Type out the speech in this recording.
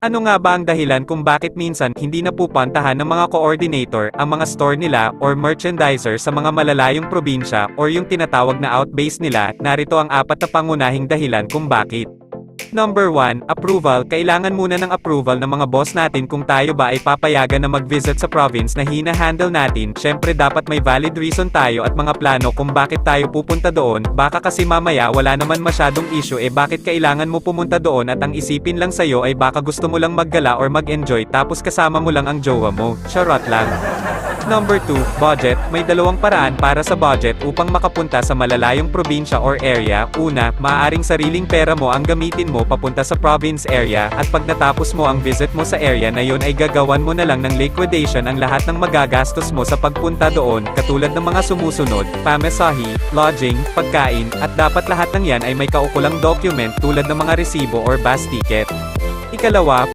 Ano nga ba ang dahilan kung bakit minsan hindi napupuntahan ng mga coordinator ang mga store nila or merchandiser sa mga malalayong probinsya or yung tinatawag na outbase nila? Narito ang 4 na pangunahing dahilan kung bakit. Number 1, approval. Kailangan muna ng approval ng mga boss natin kung tayo ba ay papayagan na mag-visit sa province na hina-handle natin. Syempre dapat may valid reason tayo at mga plano kung bakit tayo pupunta doon. Baka kasi mamaya wala naman masyadong issue bakit kailangan mo pumunta doon at ang isipin lang sa'yo ay baka gusto mo lang maggala or mag-enjoy tapos kasama mo lang ang jowa mo. Charot lang. Number 2, budget. May dalawang paraan para sa budget upang makapunta sa malalayong probinsya or area. Una, maaaring sariling pera mo ang gamitin mo papunta sa province area at pag natapos mo ang visit mo sa area na yon ay gagawan mo na lang ng liquidation ang lahat ng magagastos mo sa pagpunta doon, katulad ng mga sumusunod, pamasahe, lodging, pagkain, at dapat lahat ng yan ay may kaukulang document tulad ng mga resibo or bus ticket. Ikalawa,